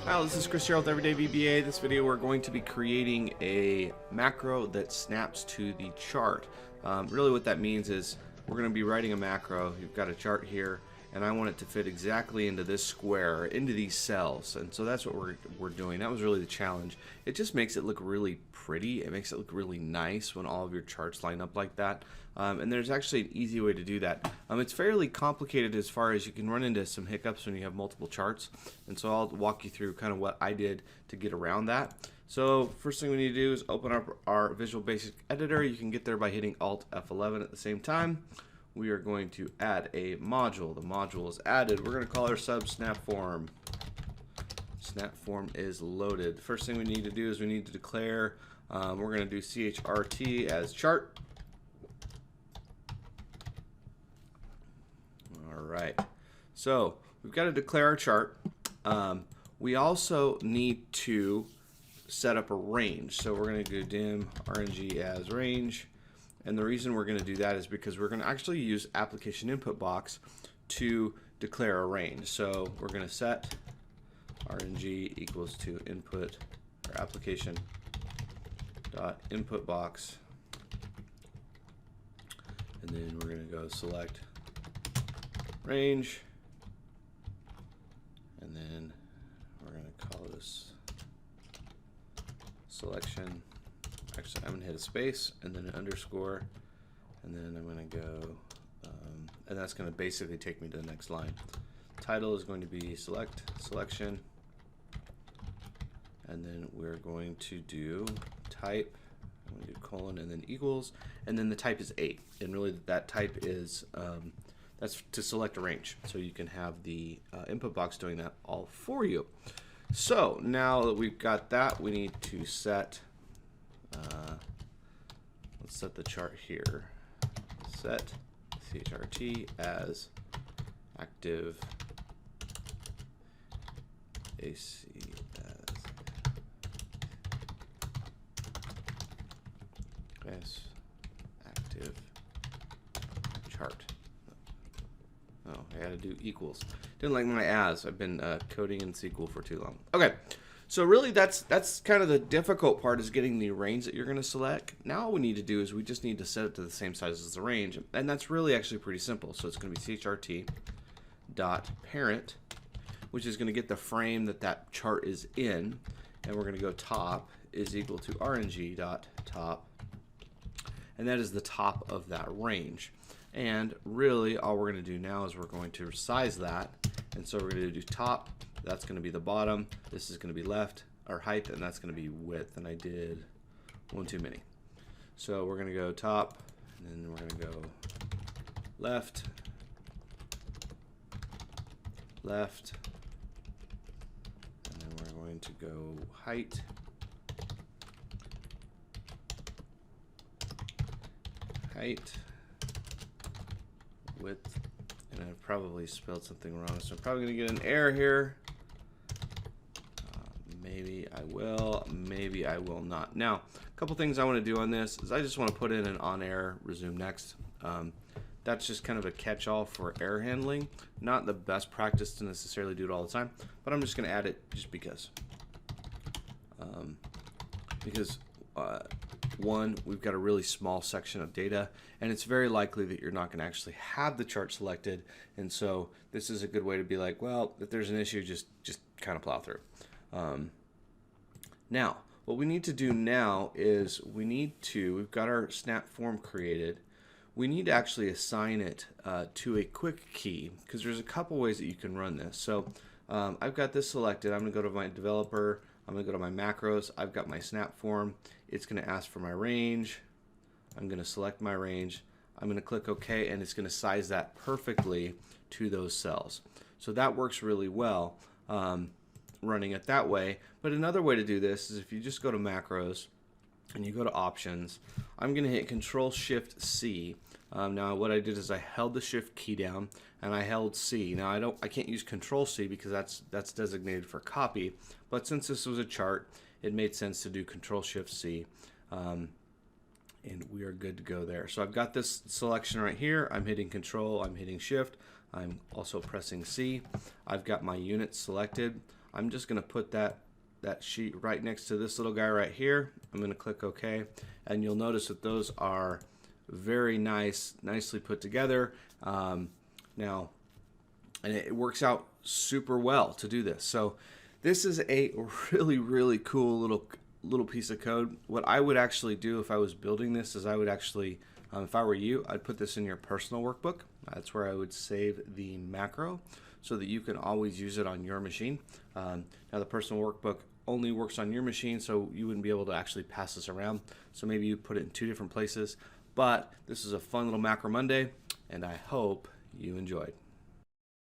Hi, this is Chris here with EverydayVBA. This video we're going to be creating a macro that snaps to the chart. Really what that means is we're going to be writing a macro. You've got a chart here and I want it to fit exactly into this square, into these cells, and so that's what we're doing. That was really the challenge. It just makes it look really pretty. It makes it look really nice when all of your charts line up like that. And there's actually an easy way to do that. It's fairly complicated as far as you can run into some hiccups when you have multiple charts, and so I'll walk you through kind of what I did to get around that. So first thing we need to do is open up our Visual Basic editor. You can get there by hitting Alt F11 at the same time. We are going to add a module. The module is added. We're going to call our sub SnapForm. SnapForm is loaded. First thing we need to do is we need to declare, we're going to do chrt as chart. Alright, so we've got to declare our chart. We also need to set up a range. So we're going to go dim rng as range. And the reason we're going to do that is because we're going to actually use Application.InputBox to declare a range. So we're going to set rng equals to input or Application.InputBox, and then we're going to go select range, and then we're going to call this selection. Actually, I'm going to hit a space and then an underscore, and then I'm going to go, and that's going to basically take me to the next line. Title is going to be selection, and then we're going to do type. I'm going to do colon and then equals, and then the type is 8, and really that type is that's to select a range, so you can have the input box doing that all for you. So now that we've got that, we need to set. Let's set the chart here. Set chrt as active AC as active chart. Oh, I gotta do equals. Didn't like my as. I've been coding in SQL for too long. Okay. So really that's kind of the difficult part, is getting the range that you're going to select. Now all we need to do is we just need to set it to the same size as the range, and that's really actually pretty simple. So it's going to be chrt.Parent, which is going to get the frame that that chart is in, and we're going to go top is equal to rng.Top, and that is the top of that range. And really all we're going to do now is we're going to resize that, and so we're going to do top. That's going to be the bottom. This is going to be left, or height, and that's going to be width. And I did one too many. So we're going to go top, and then we're going to go left, left, and then we're going to go height, height, width, and I've probably spelled something wrong, so I'm probably going to get an error here. Maybe I will, maybe I will not. Now, a couple things I want to do on this is I just want to put in an on error, resume next. That's just kind of a catch-all for error handling. Not the best practice to necessarily do it all the time, but I'm just going to add it just because. One, we've got a really small section of data, and it's very likely that you're not going to actually have the chart selected, and so this is a good way to be like, well, if there's an issue, just kind of plow through. Now, what we need to do now is we've got our SnapForm created. We need to actually assign it to a quick key, because there's a couple ways that you can run this. So I've got this selected. I'm going to go to my developer. I'm going to go to my macros. I've got my SnapForm. It's going to ask for my range. I'm going to select my range. I'm going to click OK, and it's going to size that perfectly to those cells. So that works really well. Running it that way. But another way to do this is if you just go to macros and you go to options, I'm going to hit Control-Shift-C. Now what I did is I held the Shift key down and I held C. Now I can't use Control-C because that's designated for copy, but since this was a chart, it made sense to do Control-Shift-C, and we are good to go there. So I've got this selection right here. I'm hitting Control, I'm hitting Shift, I'm also pressing C. I've got my units selected. I'm just going to put that sheet right next to this little guy right here. I'm going to click OK, and you'll notice that those are very nicely put together. Now, and it works out super well to do this. So this is a really cool little piece of code. What I would actually do if I was building this is I would actually, if I were you, I'd put this in your personal workbook. That's where I would save the macro so that you can always use it on your machine. Now the personal workbook only works on your machine, so you wouldn't be able to actually pass this around. So maybe you put it in 2 different places. But this is a fun little Macro Monday, and I hope you enjoyed.